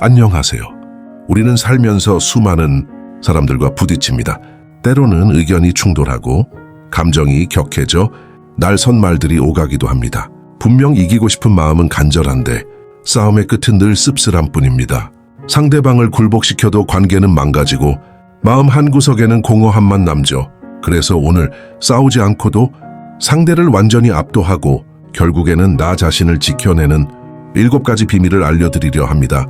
안녕하세요. 우리는 살면서 수많은 사람들과 부딪힙니다. 때로는 의견이 충돌하고 감정이 격해져 날선 말들이 오가기도 합니다. 분명 이기고 싶은 마음은 간절한데 싸움의 끝은 늘 씁쓸함 뿐입니다. 상대방을 굴복시켜도 관계는 망가지고 마음 한구석에는 공허함만 남죠. 그래서 오늘 싸우지 않고도 상대를 완전히 압도하고 결국에는 나 자신을 지켜내는 7가지 비밀을 알려드리려 합니다.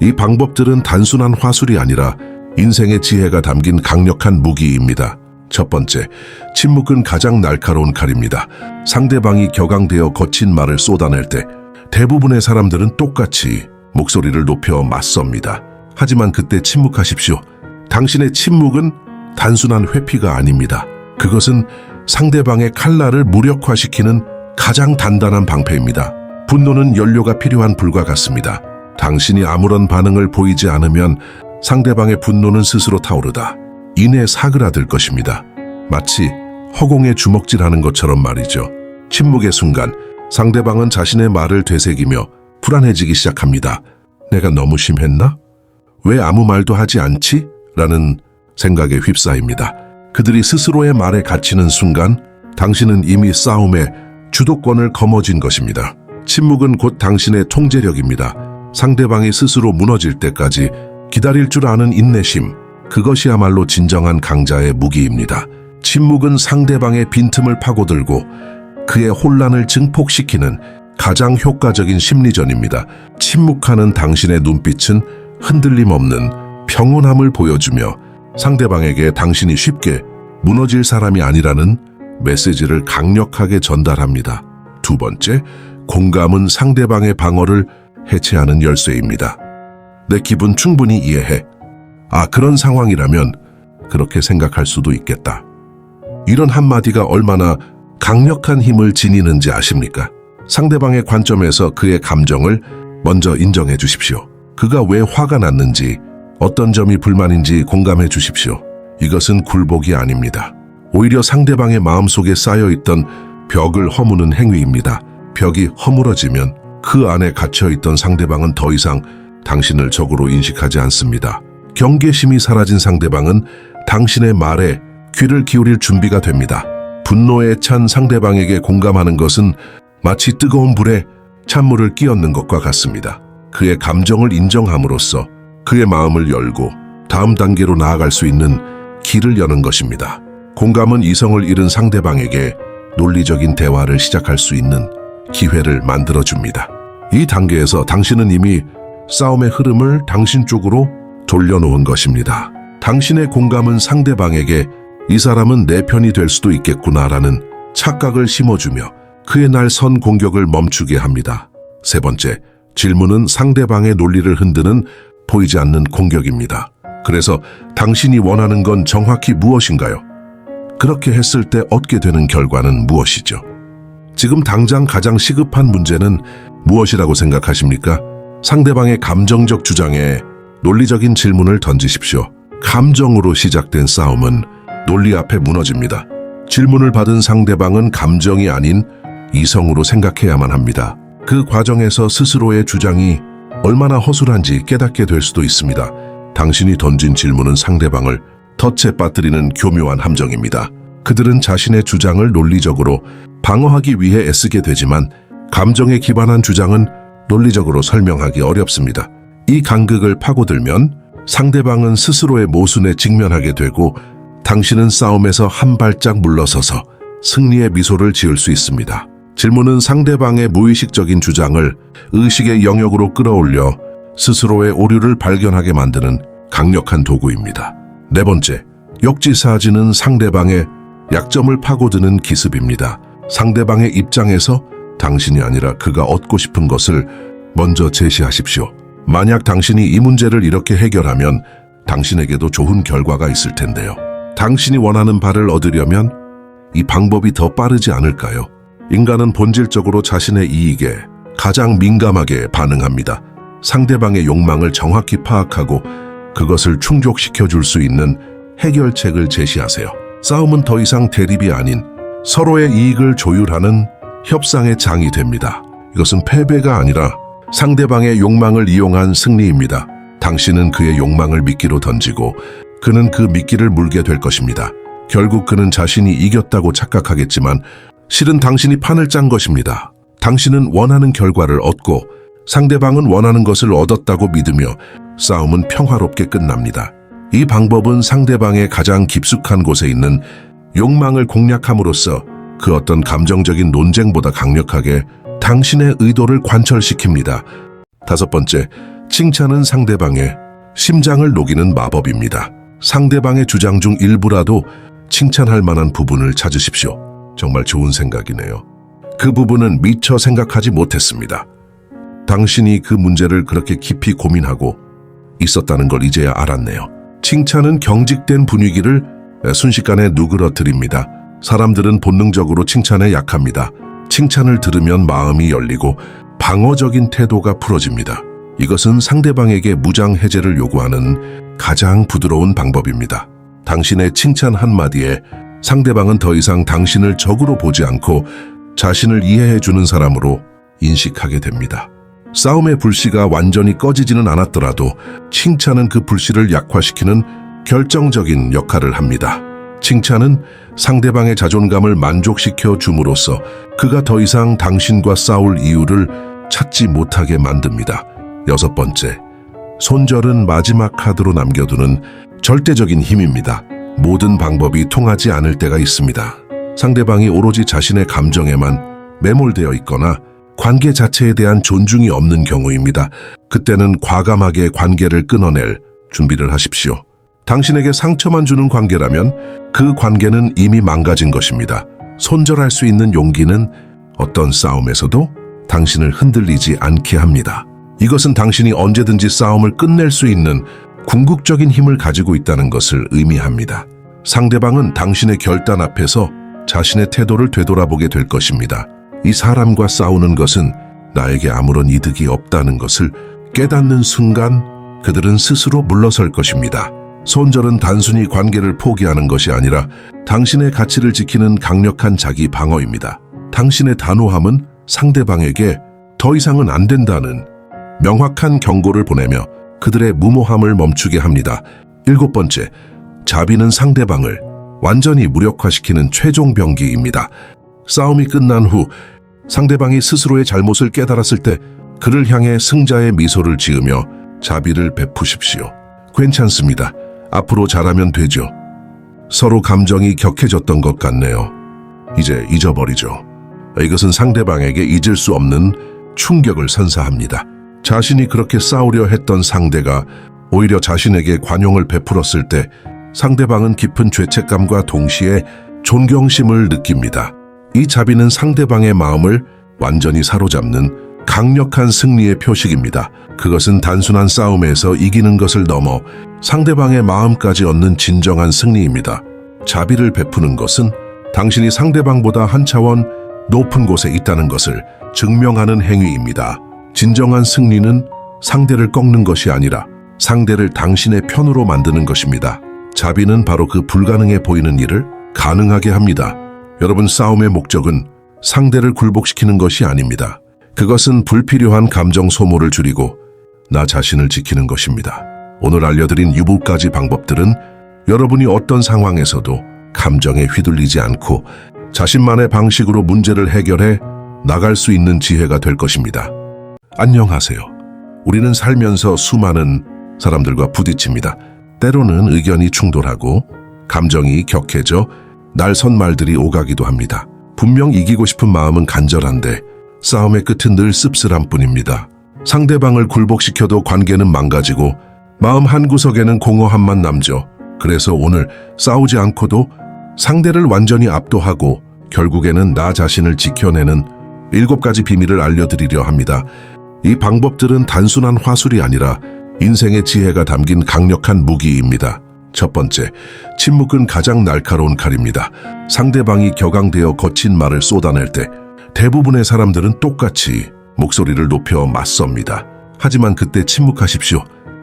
이 방법들은 단순한 화술이 아니라 인생의 지혜가 담긴 강력한 무기입니다. 첫 번째, 침묵은 가장 날카로운 칼입니다. 상대방이 격앙되어 거친 말을 쏟아낼 때 대부분의 사람들은 똑같이 목소리를 높여 맞섭니다. 하지만 그때 침묵하십시오. 당신의 침묵은 단순한 회피가 아닙니다. 그것은 상대방의 칼날을 무력화시키는 가장 단단한 방패입니다. 분노는 연료가 필요한 불과 같습니다. 당신이 아무런 반응을 보이지 않으면 상대방의 분노는 스스로 타오르다 이내 사그라들 것입니다. 마치 허공에 주먹질하는 것처럼 말이죠. 침묵의 순간 상대방은 자신의 말을 되새기며 불안해지기 시작합니다. 내가 너무 심했나? 왜 아무 말도 하지 않지? 라는 생각에 휩싸입니다. 그들이 스스로의 말에 갇히는 순간 당신은 이미 싸움의 주도권을 거머쥔 것입니다. 침묵은 곧 당신의 통제력입니다. 상대방이 스스로 무너질 때까지 기다릴 줄 아는 인내심, 그것이야말로 진정한 강자의 무기입니다. 침묵은 상대방의 빈틈을 파고들고 그의 혼란을 증폭시키는 가장 효과적인 심리전입니다. 침묵하는 당신의 눈빛은 흔들림 없는 평온함을 보여주며 상대방에게 당신이 쉽게 무너질 사람이 아니라는 메시지를 강력하게 전달합니다. 두 번째, 공감은 상대방의 방어를 해체하는 열쇠입니다. 내 기분 충분히 이해해. 아, 그런 상황이라면 그렇게 생각할 수도 있겠다. 이런 한마디가 얼마나 강력한 힘을 지니는지 아십니까? 상대방의 관점에서 그의 감정을 먼저 인정해 주십시오. 그가 왜 화가 났는지, 어떤 점이 불만인지 공감해 주십시오. 이것은 굴복이 아닙니다. 오히려 상대방의 마음속에 쌓여있던 벽을 허무는 행위입니다. 벽이 허물어지면 그 안에 갇혀있던 상대방은 더 이상 당신을 적으로 인식하지 않습니다. 경계심이 사라진 상대방은 당신의 말에 귀를 기울일 준비가 됩니다. 분노에 찬 상대방에게 공감하는 것은 마치 뜨거운 불에 찬물을 끼얹는 것과 같습니다. 그의 감정을 인정함으로써 그의 마음을 열고 다음 단계로 나아갈 수 있는 길을 여는 것입니다. 공감은 이성을 잃은 상대방에게 논리적인 대화를 시작할 수 있는 기회를 만들어줍니다. 이 단계에서 당신은 이미 싸움의 흐름을 당신 쪽으로 돌려놓은 것입니다. 당신의 공감은 상대방에게 이 사람은 내 편이 될 수도 있겠구나라는 착각을 심어주며 그의 날 선 공격을 멈추게 합니다. 세 번째, 질문은 상대방의 논리를 흔드는 보이지 않는 공격입니다. 그래서 당신이 원하는 건 정확히 무엇인가요? 그렇게 했을 때 얻게 되는 결과는 무엇이죠? 지금 당장 가장 시급한 문제는 무엇이라고 생각하십니까? 상대방의 감정적 주장에 논리적인 질문을 던지십시오. 감정으로 시작된 싸움은 논리 앞에 무너집니다. 질문을 받은 상대방은 감정이 아닌 이성으로 생각해야만 합니다. 그 과정에서 스스로의 주장이 얼마나 허술한지 깨닫게 될 수도 있습니다. 당신이 던진 질문은 상대방을 덫에 빠뜨리는 교묘한 함정입니다. 그들은 자신의 주장을 논리적으로 방어하기 위해 애쓰게 되지만 감정에 기반한 주장은 논리적으로 설명하기 어렵습니다. 이 간극을 파고들면 상대방은 스스로의 모순에 직면하게 되고 당신은 싸움에서 한 발짝 물러서서 승리의 미소를 지을 수 있습니다. 질문은 상대방의 무의식적인 주장을 의식의 영역으로 끌어올려 스스로의 오류를 발견하게 만드는 강력한 도구입니다. 네 번째, 역지사지는 상대방의 약점을 파고드는 기습입니다. 상대방의 입장에서 당신이 아니라 그가 얻고 싶은 것을 먼저 제시하십시오. 만약 당신이 이 문제를 이렇게 해결하면 당신에게도 좋은 결과가 있을 텐데요. 당신이 원하는 바를 얻으려면 이 방법이 더 빠르지 않을까요? 인간은 본질적으로 자신의 이익에 가장 민감하게 반응합니다. 상대방의 욕망을 정확히 파악하고 그것을 충족시켜 줄 수 있는 해결책을 제시하세요. 싸움은 더 이상 대립이 아닌 서로의 이익을 조율하는 협상의 장이 됩니다. 이것은 패배가 아니라 상대방의 욕망을 이용한 승리입니다. 당신은 그의 욕망을 미끼로 던지고 그는 그 미끼를 물게 될 것입니다. 결국 그는 자신이 이겼다고 착각하겠지만 실은 당신이 판을 짠 것입니다. 당신은 원하는 결과를 얻고 상대방은 원하는 것을 얻었다고 믿으며 싸움은 평화롭게 끝납니다. 이 방법은 상대방의 가장 깊숙한 곳에 있는 욕망을 공략함으로써 그 어떤 감정적인 논쟁보다 강력하게 당신의 의도를 관철시킵니다. 5번째, 칭찬은 상대방의 심장을 녹이는 마법입니다. 상대방의 주장 중 일부라도 칭찬할 만한 부분을 찾으십시오. 정말 좋은 생각이네요. 그 부분은 미처 생각하지 못했습니다. 당신이 그 문제를 그렇게 깊이 고민하고 있었다는 걸 이제야 알았네요. 칭찬은 경직된 분위기를 순식간에 누그러뜨립니다. 사람들은 본능적으로 칭찬에 약합니다. 칭찬을 들으면 마음이 열리고 방어적인 태도가 풀어집니다. 이것은 상대방에게 무장 해제를 요구하는 가장 부드러운 방법입니다. 당신의 칭찬 한마디에 상대방은 더 이상 당신을 적으로 보지 않고 자신을 이해해주는 사람으로 인식하게 됩니다. 싸움의 불씨가 완전히 꺼지지는 않았더라도 칭찬은 그 불씨를 약화시키는 결정적인 역할을 합니다. 칭찬은 상대방의 자존감을 만족시켜 줌으로써 그가 더 이상 당신과 싸울 이유를 찾지 못하게 만듭니다. 6번째, 손절은 마지막 카드로 남겨두는 절대적인 힘입니다. 모든 방법이 통하지 않을 때가 있습니다. 상대방이 오로지 자신의 감정에만 매몰되어 있거나 관계 자체에 대한 존중이 없는 경우입니다. 그때는 과감하게 관계를 끊어낼 준비를 하십시오. 당신에게 상처만 주는 관계라면 그 관계는 이미 망가진 것입니다. 손절할 수 있는 용기는 어떤 싸움에서도 당신을 흔들리지 않게 합니다. 이것은 당신이 언제든지 싸움을 끝낼 수 있는 궁극적인 힘을 가지고 있다는 것을 의미합니다. 상대방은 당신의 결단 앞에서 자신의 태도를 되돌아보게 될 것입니다. 이 사람과 싸우는 것은 나에게 아무런 이득이 없다는 것을 깨닫는 순간 그들은 스스로 물러설 것입니다. 손절은 단순히 관계를 포기하는 것이 아니라 당신의 가치를 지키는 강력한 자기 방어입니다. 당신의 단호함은 상대방에게 더 이상은 안 된다는 명확한 경고를 보내며 그들의 무모함을 멈추게 합니다. 7번째, 자비는 상대방을 완전히 무력화시키는 최종 병기입니다. 싸움이 끝난 후 상대방이 스스로의 잘못을 깨달았을 때 그를 향해 승자의 미소를 지으며 자비를 베푸십시오. 괜찮습니다. 앞으로 잘하면 되죠. 서로 감정이 격해졌던 것 같네요. 이제 잊어버리죠. 이것은 상대방에게 잊을 수 없는 충격을 선사합니다. 자신이 그렇게 싸우려 했던 상대가 오히려 자신에게 관용을 베풀었을 때 상대방은 깊은 죄책감과 동시에 존경심을 느낍니다. 이 자비는 상대방의 마음을 완전히 사로잡는 강력한 승리의 표식입니다. 그것은 단순한 싸움에서 이기는 것을 넘어 상대방의 마음까지 얻는 진정한 승리입니다. 자비를 베푸는 것은 당신이 상대방보다 한 차원 높은 곳에 있다는 것을 증명하는 행위입니다. 진정한 승리는 상대를 꺾는 것이 아니라 상대를 당신의 편으로 만드는 것입니다. 자비는 바로 그 불가능해 보이는 일을 가능하게 합니다. 여러분, 싸움의 목적은 상대를 굴복시키는 것이 아닙니다. 그것은 불필요한 감정 소모를 줄이고 나 자신을 지키는 것입니다. 오늘 알려드린 7가지 방법들은 여러분이 어떤 상황에서도 감정에 휘둘리지 않고 자신만의 방식으로 문제를 해결해 나갈 수 있는 지혜가 될 것입니다. 안녕하세요. 우리는 살면서 수많은 사람들과 부딪힙니다. 때로는 의견이 충돌하고 감정이 격해져 날선 말들이 오가기도 합니다. 분명 이기고 싶은 마음은 간절한데 싸움의 끝은 늘 씁쓸함 뿐입니다. 상대방을 굴복시켜도 관계는 망가지고 마음 한구석에는 공허함만 남죠. 그래서 오늘 싸우지 않고도 상대를 완전히 압도하고 결국에는 나 자신을 지켜내는 7가지 비밀을 알려드리려 합니다. 이 방법들은 단순한 화술이 아니라 인생의 지혜가 담긴 강력한 무기입니다. 첫 번째, 침묵은 가장 날카로운 칼입니다. 상대방이 격앙되어 거친 말을 쏟아낼 때 대부분의 사람들은 똑같이 목소리를 높여 맞섭니다. 하지만 그때 침묵하십시오.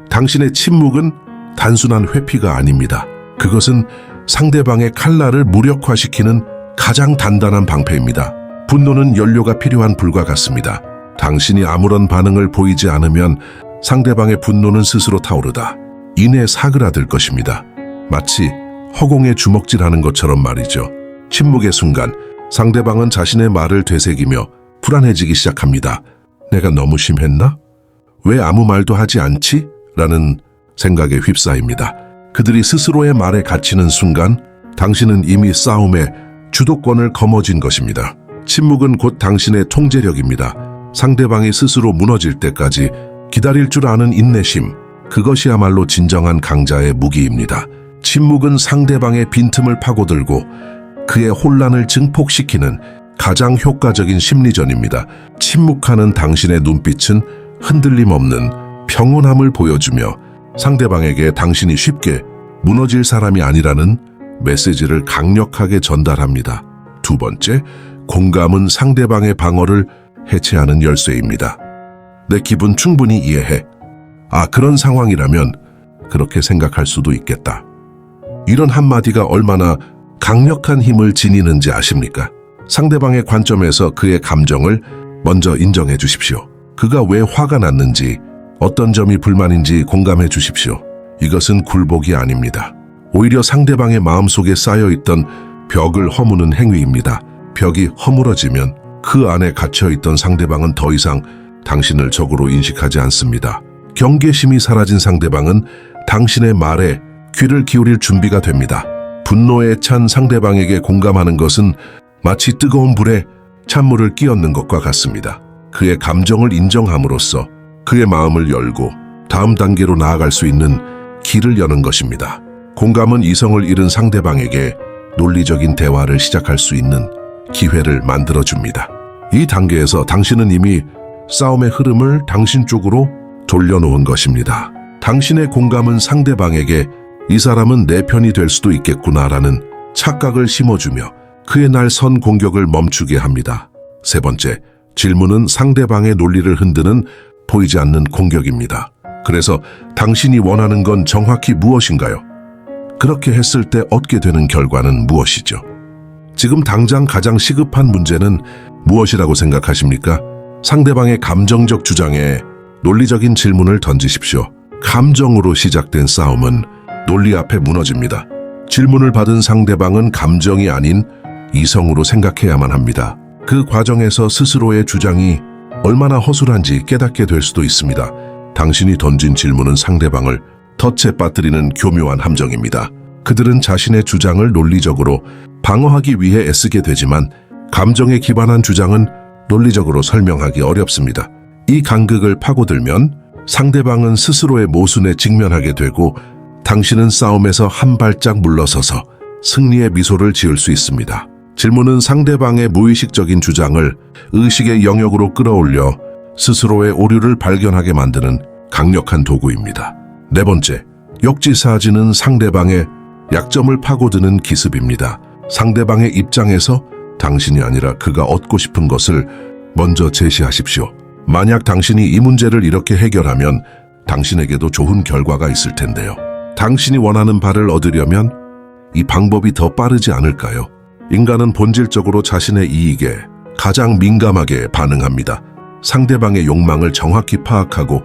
당신의 침묵은 단순한 회피가 아닙니다. 그것은 상대방의 칼날을 무력화시키는 가장 단단한 방패입니다. 분노는 연료가 필요한 불과 같습니다. 당신이 아무런 반응을 보이지 않으면 상대방의 분노는 스스로 타오르다 이내 사그라들 것입니다. 마치 허공에 주먹질하는 것처럼 말이죠. 침묵의 순간 상대방은 자신의 말을 되새기며 불안해지기 시작합니다. 내가 너무 심했나? 왜 아무 말도 하지 않지? 라는 생각에 휩싸입니다. 그들이 스스로의 말에 갇히는 순간 당신은 이미 싸움의 주도권을 거머쥔 것입니다. 침묵은 곧 당신의 통제력입니다. 상대방이 스스로 무너질 때까지 기다릴 줄 아는 인내심, 그것이야말로 진정한 강자의 무기입니다. 침묵은 상대방의 빈틈을 파고들고 그의 혼란을 증폭시키는 가장 효과적인 심리전입니다. 침묵하는 당신의 눈빛은 흔들림 없는 평온함을 보여주며 상대방에게 당신이 쉽게 무너질 사람이 아니라는 메시지를 강력하게 전달합니다. 두 번째, 공감은 상대방의 방어를 해체하는 열쇠입니다. 내 기분 충분히 이해해. 아, 그런 상황이라면 그렇게 생각할 수도 있겠다. 이런 한마디가 얼마나 강력한 힘을 지니는지 아십니까? 상대방의 관점에서 그의 감정을 먼저 인정해 주십시오. 그가 왜 화가 났는지, 어떤 점이 불만인지 공감해 주십시오. 이것은 굴복이 아닙니다. 오히려 상대방의 마음속에 쌓여있던 벽을 허무는 행위입니다. 벽이 허물어지면 그 안에 갇혀있던 상대방은 더 이상 당신을 적으로 인식하지 않습니다. 경계심이 사라진 상대방은 당신의 말에 귀를 기울일 준비가 됩니다. 분노에 찬 상대방에게 공감하는 것은 마치 뜨거운 불에 찬물을 끼얹는 것과 같습니다. 그의 감정을 인정함으로써 그의 마음을 열고 다음 단계로 나아갈 수 있는 길을 여는 것입니다. 공감은 이성을 잃은 상대방에게 논리적인 대화를 시작할 수 있는 기회를 만들어줍니다. 이 단계에서 당신은 이미 싸움의 흐름을 당신 쪽으로 돌려놓은 것입니다. 당신의 공감은 상대방에게 이 사람은 내 편이 될 수도 있겠구나라는 착각을 심어주며 그의 날 선 공격을 멈추게 합니다. 세 번째, 질문은 상대방의 논리를 흔드는 보이지 않는 공격입니다. 그래서 당신이 원하는 건 정확히 무엇인가요? 그렇게 했을 때 얻게 되는 결과는 무엇이죠? 지금 당장 가장 시급한 문제는 무엇이라고 생각하십니까? 상대방의 감정적 주장에 논리적인 질문을 던지십시오. 감정으로 시작된 싸움은 논리 앞에 무너집니다. 질문을 받은 상대방은 감정이 아닌 이성으로 생각해야만 합니다. 그 과정에서 스스로의 주장이 얼마나 허술한지 깨닫게 될 수도 있습니다. 당신이 던진 질문은 상대방을 덫에 빠뜨리는 교묘한 함정입니다. 그들은 자신의 주장을 논리적으로 방어하기 위해 애쓰게 되지만 감정에 기반한 주장은 논리적으로 설명하기 어렵습니다. 이 간극을 파고들면 상대방은 스스로의 모순에 직면하게 되고 당신은 싸움에서 한 발짝 물러서서 승리의 미소를 지을 수 있습니다. 질문은 상대방의 무의식적인 주장을 의식의 영역으로 끌어올려 스스로의 오류를 발견하게 만드는 강력한 도구입니다. 네 번째, 역지사지는 상대방의 약점을 파고드는 기습입니다. 상대방의 입장에서 당신이 아니라 그가 얻고 싶은 것을 먼저 제시하십시오. 만약 당신이 이 문제를 이렇게 해결하면 당신에게도 좋은 결과가 있을 텐데요. 당신이 원하는 바를 얻으려면 이 방법이 더 빠르지 않을까요? 인간은 본질적으로 자신의 이익에 가장 민감하게 반응합니다. 상대방의 욕망을 정확히 파악하고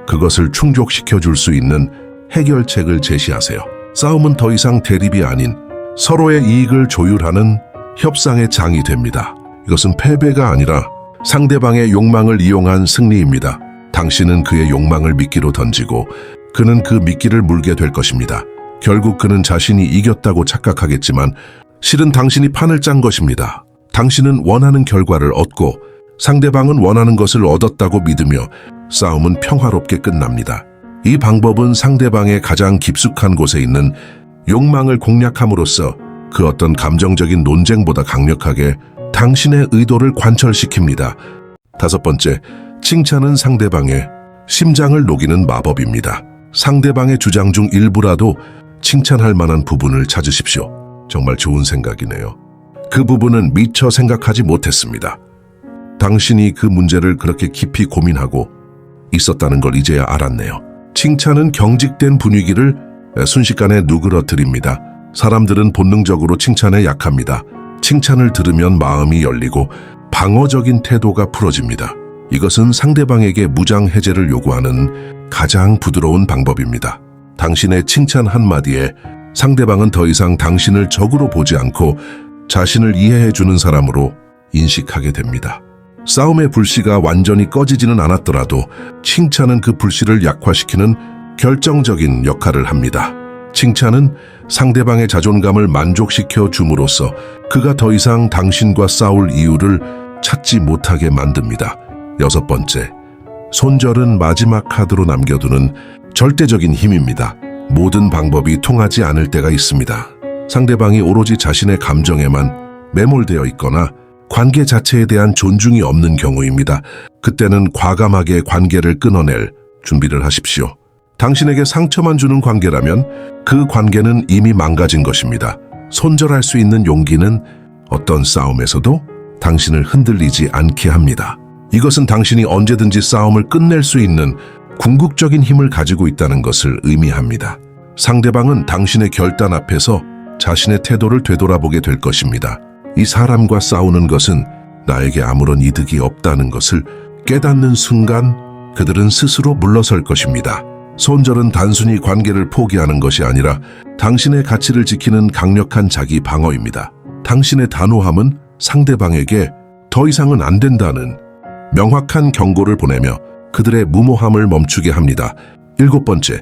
그것을 충족시켜 줄 수 있는 해결책을 제시하세요. 싸움은 더 이상 대립이 아닌 서로의 이익을 조율하는 협상의 장이 됩니다. 이것은 패배가 아니라 상대방의 욕망을 이용한 승리입니다. 당신은 그의 욕망을 미끼로 던지고 그는 그 미끼를 물게 될 것입니다. 결국 그는 자신이 이겼다고 착각하겠지만 실은 당신이 판을 짠 것입니다. 당신은 원하는 결과를 얻고 상대방은 원하는 것을 얻었다고 믿으며 싸움은 평화롭게 끝납니다. 이 방법은 상대방의 가장 깊숙한 곳에 있는 욕망을 공략함으로써 그 어떤 감정적인 논쟁보다 강력하게 당신의 의도를 관철시킵니다. 다섯 번째, 칭찬은 상대방의 심장을 녹이는 마법입니다. 상대방의 주장 중 일부라도 칭찬할 만한 부분을 찾으십시오. 정말 좋은 생각이네요. 그 부분은 미처 생각하지 못했습니다. 당신이 그 문제를 그렇게 깊이 고민하고 있었다는 걸 이제야 알았네요. 칭찬은 경직된 분위기를 순식간에 누그러뜨립니다. 사람들은 본능적으로 칭찬에 약합니다. 칭찬을 들으면 마음이 열리고 방어적인 태도가 풀어집니다. 이것은 상대방에게 무장 해제를 요구하는 가장 부드러운 방법입니다. 당신의 칭찬 한마디에 상대방은 더 이상 당신을 적으로 보지 않고 자신을 이해해주는 사람으로 인식하게 됩니다. 싸움의 불씨가 완전히 꺼지지는 않았더라도 칭찬은 그 불씨를 약화시키는 결정적인 역할을 합니다. 칭찬은 상대방의 자존감을 만족시켜 줌으로써 그가 더 이상 당신과 싸울 이유를 찾지 못하게 만듭니다. 6번째, 손절은 마지막 카드로 남겨두는 절대적인 힘입니다. 모든 방법이 통하지 않을 때가 있습니다. 상대방이 오로지 자신의 감정에만 매몰되어 있거나 관계 자체에 대한 존중이 없는 경우입니다. 그때는 과감하게 관계를 끊어낼 준비를 하십시오. 당신에게 상처만 주는 관계라면 그 관계는 이미 망가진 것입니다. 손절할 수 있는 용기는 어떤 싸움에서도 당신을 흔들리지 않게 합니다. 이것은 당신이 언제든지 싸움을 끝낼 수 있는 궁극적인 힘을 가지고 있다는 것을 의미합니다. 상대방은 당신의 결단 앞에서 자신의 태도를 되돌아보게 될 것입니다. 이 사람과 싸우는 것은 나에게 아무런 이득이 없다는 것을 깨닫는 순간 그들은 스스로 물러설 것입니다. 손절은 단순히 관계를 포기하는 것이 아니라 당신의 가치를 지키는 강력한 자기 방어입니다. 당신의 단호함은 상대방에게 더 이상은 안 된다는 명확한 경고를 보내며 그들의 무모함을 멈추게 합니다. 7번째,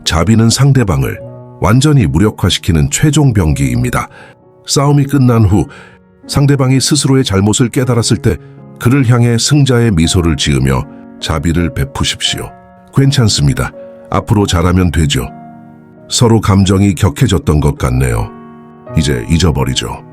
자비는 상대방을 완전히 무력화시키는 최종 병기입니다. 싸움이 끝난 후 상대방이 스스로의 잘못을 깨달았을 때 그를 향해 승자의 미소를 지으며 자비를 베푸십시오. 괜찮습니다. 앞으로 잘하면 되죠. 서로 감정이 격해졌던 것 같네요. 이제 잊어버리죠.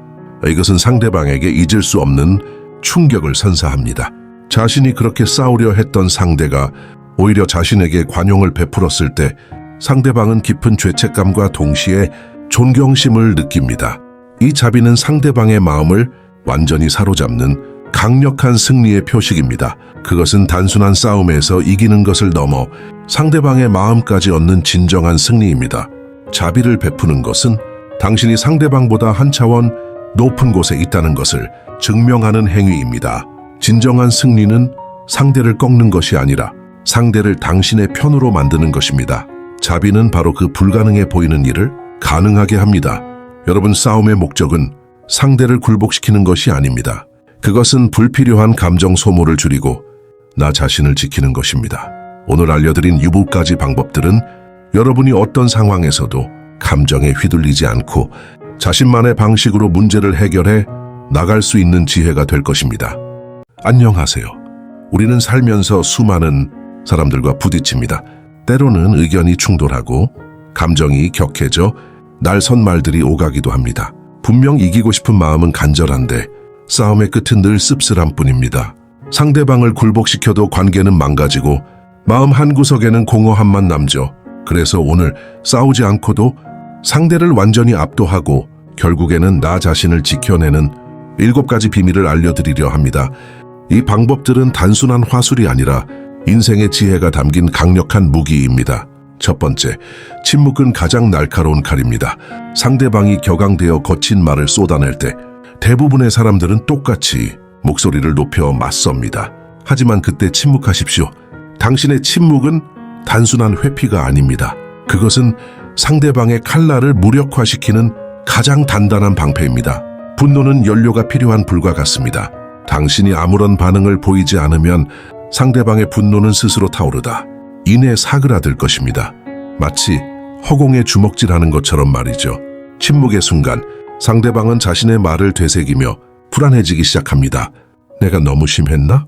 이것은 상대방에게 잊을 수 없는 충격을 선사합니다. 자신이 그렇게 싸우려 했던 상대가 오히려 자신에게 관용을 베풀었을 때 상대방은 깊은 죄책감과 동시에 존경심을 느낍니다. 이 자비는 상대방의 마음을 완전히 사로잡는 강력한 승리의 표식입니다. 그것은 단순한 싸움에서 이기는 것을 넘어 상대방의 마음까지 얻는 진정한 승리입니다. 자비를 베푸는 것은 당신이 상대방보다 한 차원 높은 곳에 있다는 것을 증명하는 행위입니다. 진정한 승리는 상대를 꺾는 것이 아니라 상대를 당신의 편으로 만드는 것입니다. 자비는 바로 그 불가능해 보이는 일을 가능하게 합니다. 여러분, 싸움의 목적은 상대를 굴복시키는 것이 아닙니다. 그것은 불필요한 감정 소모를 줄이고 나 자신을 지키는 것입니다. 오늘 알려드린 7가지 방법들은 여러분이 어떤 상황에서도 감정에 휘둘리지 않고 자신만의 방식으로 문제를 해결해 나갈 수 있는 지혜가 될 것입니다. 안녕하세요. 우리는 살면서 수많은 사람들과 부딪힙니다. 때로는 의견이 충돌하고 감정이 격해져 날선 말들이 오가기도 합니다. 분명 이기고 싶은 마음은 간절한데 싸움의 끝은 늘 씁쓸함 뿐입니다. 상대방을 굴복시켜도 관계는 망가지고 마음 한구석에는 공허함만 남죠. 그래서 오늘 싸우지 않고도 상대를 완전히 압도하고 결국에는 나 자신을 지켜내는 7가지 비밀을 알려드리려 합니다. 이 방법들은 단순한 화술이 아니라 인생의 지혜가 담긴 강력한 무기입니다. 첫 번째, 침묵은 가장 날카로운 칼입니다. 상대방이 격앙되어 거친 말을 쏟아낼 때 대부분의 사람들은 똑같이 목소리를 높여 맞섭니다. 하지만 그때 침묵하십시오. 당신의 침묵은 단순한 회피가 아닙니다. 그것은 상대방의 칼날을 무력화시키는 가장 단단한 방패입니다. 분노는 연료가 필요한 불과 같습니다. 당신이 아무런 반응을 보이지 않으면 상대방의 분노는 스스로 타오르다 이내 사그라들 것입니다. 마치 허공에 주먹질하는 것처럼 말이죠. 침묵의 순간 상대방은 자신의 말을 되새기며 불안해지기 시작합니다. 내가 너무 심했나?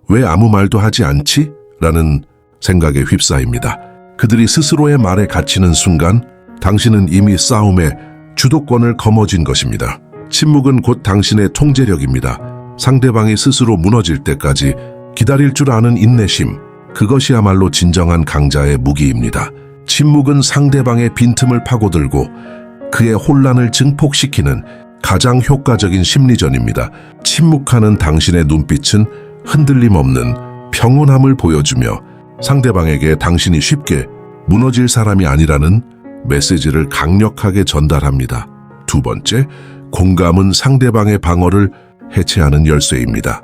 왜 아무 말도 하지 않지? 라는 생각에 휩싸입니다. 그들이 스스로의 말에 갇히는 순간 당신은 이미 싸움의 주도권을 거머쥔 것입니다. 침묵은 곧 당신의 통제력입니다. 상대방이 스스로 무너질 때까지 기다릴 줄 아는 인내심, 그것이야말로 진정한 강자의 무기입니다. 침묵은 상대방의 빈틈을 파고들고 그의 혼란을 증폭시키는 가장 효과적인 심리전입니다. 침묵하는 당신의 눈빛은 흔들림 없는 평온함을 보여주며 상대방에게 당신이 쉽게 무너질 사람이 아니라는 메시지를 강력하게 전달합니다. 두 번째, 공감은 상대방의 방어를 해체하는 열쇠입니다.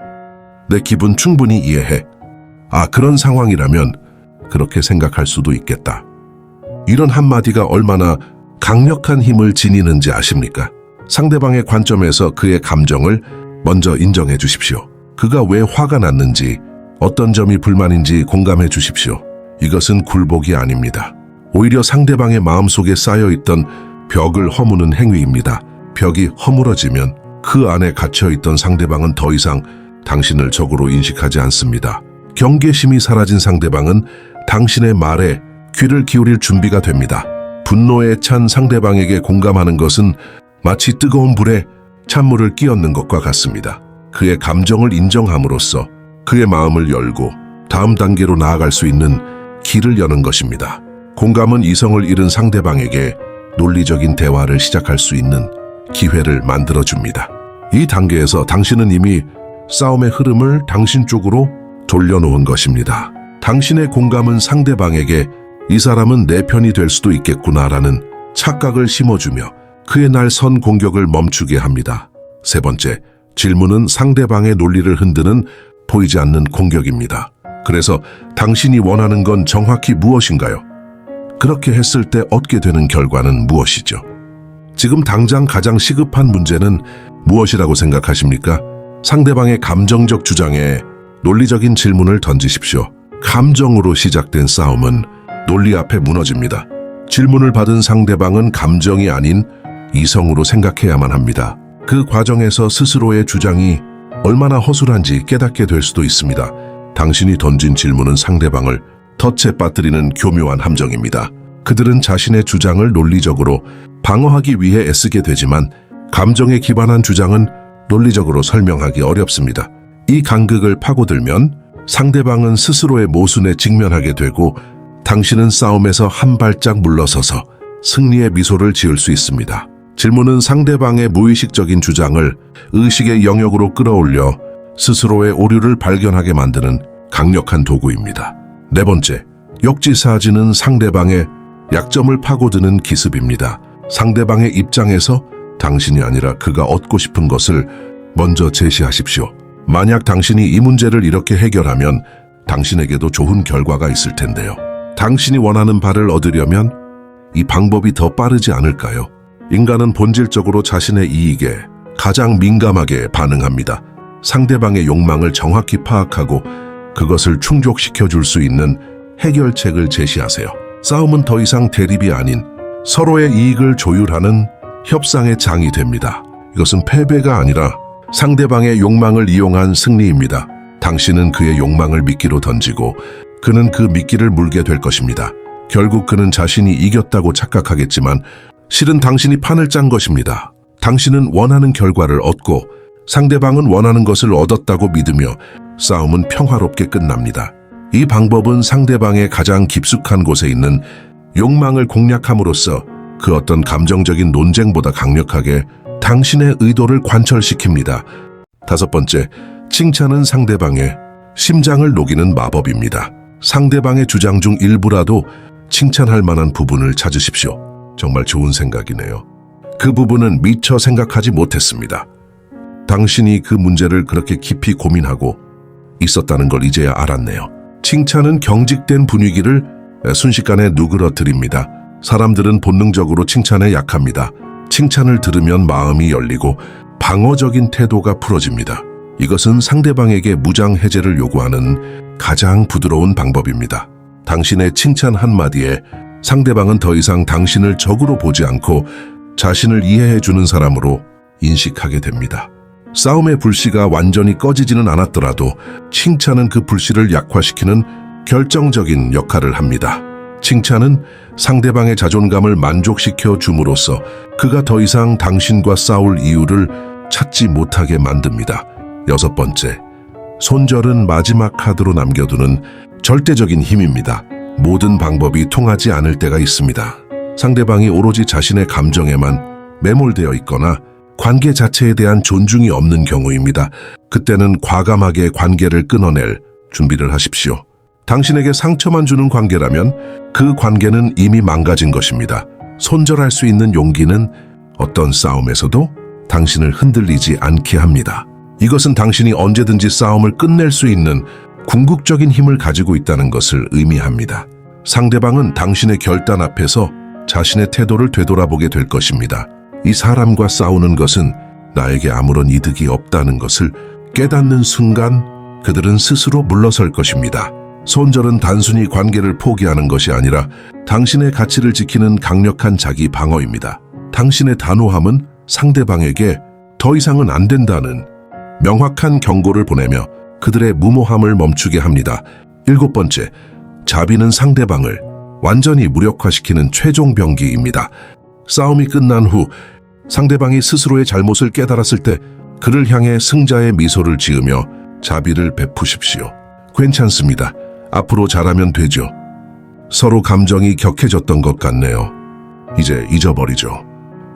내 기분 충분히 이해해. 아, 그런 상황이라면 그렇게 생각할 수도 있겠다. 이런 한마디가 얼마나 강력한 힘을 지니는지 아십니까? 상대방의 관점에서 그의 감정을 먼저 인정해 주십시오. 그가 왜 화가 났는지, 어떤 점이 불만인지 공감해 주십시오. 이것은 굴복이 아닙니다. 오히려 상대방의 마음속에 쌓여있던 벽을 허무는 행위입니다. 벽이 허물어지면 그 안에 갇혀있던 상대방은 더 이상 당신을 적으로 인식하지 않습니다. 경계심이 사라진 상대방은 당신의 말에 귀를 기울일 준비가 됩니다. 분노에 찬 상대방에게 공감하는 것은 마치 뜨거운 불에 찬물을 끼얹는 것과 같습니다. 그의 감정을 인정함으로써 그의 마음을 열고 다음 단계로 나아갈 수 있는 길을 여는 것입니다. 공감은 이성을 잃은 상대방에게 논리적인 대화를 시작할 수 있는 기회를 만들어줍니다. 이 단계에서 당신은 이미 싸움의 흐름을 당신 쪽으로 돌려놓은 것입니다. 당신의 공감은 상대방에게 이 사람은 내 편이 될 수도 있겠구나라는 착각을 심어주며 그의 날 선 공격을 멈추게 합니다. 세 번째, 질문은 상대방의 논리를 흔드는 보이지 않는 공격입니다. 그래서 당신이 원하는 건 정확히 무엇인가요? 그렇게 했을 때 얻게 되는 결과는 무엇이죠? 지금 당장 가장 시급한 문제는 무엇이라고 생각하십니까? 상대방의 감정적 주장에 논리적인 질문을 던지십시오. 감정으로 시작된 싸움은 논리 앞에 무너집니다. 질문을 받은 상대방은 감정이 아닌 이성으로 생각해야만 합니다. 그 과정에서 스스로의 주장이 얼마나 허술한지 깨닫게 될 수도 있습니다. 당신이 던진 질문은 상대방을 덫에 빠뜨리는 교묘한 함정입니다. 그들은 자신의 주장을 논리적으로 방어하기 위해 애쓰게 되지만 감정에 기반한 주장은 논리적으로 설명하기 어렵습니다. 이 간극을 파고들면 상대방은 스스로의 모순에 직면하게 되고 당신은 싸움에서 한 발짝 물러서서 승리의 미소를 지을 수 있습니다. 질문은 상대방의 무의식적인 주장을 의식의 영역으로 끌어올려 스스로의 오류를 발견하게 만드는 강력한 도구입니다. 네 번째, 역지사지는 상대방의 약점을 파고드는 기습입니다. 상대방의 입장에서 당신이 아니라 그가 얻고 싶은 것을 먼저 제시하십시오. 만약 당신이 이 문제를 이렇게 해결하면 당신에게도 좋은 결과가 있을 텐데요. 당신이 원하는 바를 얻으려면 이 방법이 더 빠르지 않을까요? 인간은 본질적으로 자신의 이익에 가장 민감하게 반응합니다. 상대방의 욕망을 정확히 파악하고 그것을 충족시켜 줄 수 있는 해결책을 제시하세요. 싸움은 더 이상 대립이 아닌 서로의 이익을 조율하는 협상의 장이 됩니다. 이것은 패배가 아니라 상대방의 욕망을 이용한 승리입니다. 당신은 그의 욕망을 미끼로 던지고 그는 그 미끼를 물게 될 것입니다. 결국 그는 자신이 이겼다고 착각하겠지만 실은 당신이 판을 짠 것입니다. 당신은 원하는 결과를 얻고 상대방은 원하는 것을 얻었다고 믿으며 싸움은 평화롭게 끝납니다. 이 방법은 상대방의 가장 깊숙한 곳에 있는 욕망을 공략함으로써 그 어떤 감정적인 논쟁보다 강력하게 당신의 의도를 관철시킵니다. 다섯 번째, 칭찬은 상대방의 심장을 녹이는 마법입니다. 상대방의 주장 중 일부라도 칭찬할 만한 부분을 찾으십시오. 정말 좋은 생각이네요. 그 부분은 미처 생각하지 못했습니다. 당신이 그 문제를 그렇게 깊이 고민하고 있었다는 걸 이제야 알았네요. 칭찬은 경직된 분위기를 순식간에 누그러뜨립니다. 사람들은 본능적으로 칭찬에 약합니다. 칭찬을 들으면 마음이 열리고 방어적인 태도가 풀어집니다. 이것은 상대방에게 무장 해제를 요구하는 가장 부드러운 방법입니다. 당신의 칭찬 한마디에 상대방은 더 이상 당신을 적으로 보지 않고 자신을 이해해주는 사람으로 인식하게 됩니다. 싸움의 불씨가 완전히 꺼지지는 않았더라도 칭찬은 그 불씨를 약화시키는 결정적인 역할을 합니다. 칭찬은 상대방의 자존감을 만족시켜 줌으로써 그가 더 이상 당신과 싸울 이유를 찾지 못하게 만듭니다. 여섯 번째, 손절은 마지막 카드로 남겨두는 절대적인 힘입니다. 모든 방법이 통하지 않을 때가 있습니다. 상대방이 오로지 자신의 감정에만 매몰되어 있거나 관계 자체에 대한 존중이 없는 경우입니다. 그때는 과감하게 관계를 끊어낼 준비를 하십시오. 당신에게 상처만 주는 관계라면 그 관계는 이미 망가진 것입니다. 손절할 수 있는 용기는 어떤 싸움에서도 당신을 흔들리지 않게 합니다. 이것은 당신이 언제든지 싸움을 끝낼 수 있는 궁극적인 힘을 가지고 있다는 것을 의미합니다. 상대방은 당신의 결단 앞에서 자신의 태도를 되돌아보게 될 것입니다. 이 사람과 싸우는 것은 나에게 아무런 이득이 없다는 것을 깨닫는 순간 그들은 스스로 물러설 것입니다. 손절은 단순히 관계를 포기하는 것이 아니라 당신의 가치를 지키는 강력한 자기 방어입니다. 당신의 단호함은 상대방에게 더 이상은 안 된다는 명확한 경고를 보내며 그들의 무모함을 멈추게 합니다. 7번째, 자비는 상대방을 완전히 무력화시키는 최종 병기입니다. 싸움이 끝난 후 상대방이 스스로의 잘못을 깨달았을 때 그를 향해 승자의 미소를 지으며 자비를 베푸십시오. 괜찮습니다. 앞으로 잘하면 되죠. 서로 감정이 격해졌던 것 같네요. 이제 잊어버리죠.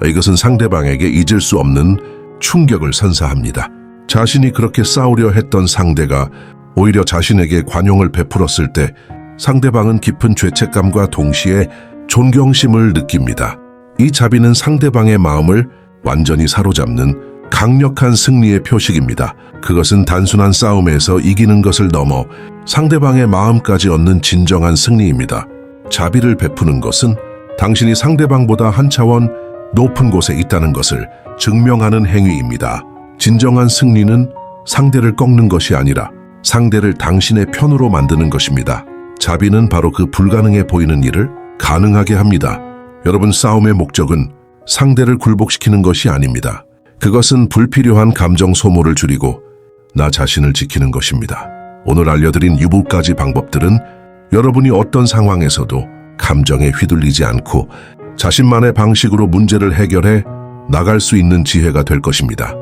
이것은 상대방에게 잊을 수 없는 충격을 선사합니다. 자신이 그렇게 싸우려 했던 상대가 오히려 자신에게 관용을 베풀었을 때 상대방은 깊은 죄책감과 동시에 존경심을 느낍니다. 이 자비는 상대방의 마음을 완전히 사로잡는 강력한 승리의 표식입니다. 그것은 단순한 싸움에서 이기는 것을 넘어 상대방의 마음까지 얻는 진정한 승리입니다. 자비를 베푸는 것은 당신이 상대방보다 한 차원 높은 곳에 있다는 것을 증명하는 행위입니다. 진정한 승리는 상대를 꺾는 것이 아니라 상대를 당신의 편으로 만드는 것입니다. 자비는 바로 그 불가능해 보이는 일을 가능하게 합니다. 여러분, 싸움의 목적은 상대를 굴복시키는 것이 아닙니다. 그것은 불필요한 감정 소모를 줄이고 나 자신을 지키는 것입니다. 오늘 알려드린 7가지 방법들은 여러분이 어떤 상황에서도 감정에 휘둘리지 않고 자신만의 방식으로 문제를 해결해 나갈 수 있는 지혜가 될 것입니다.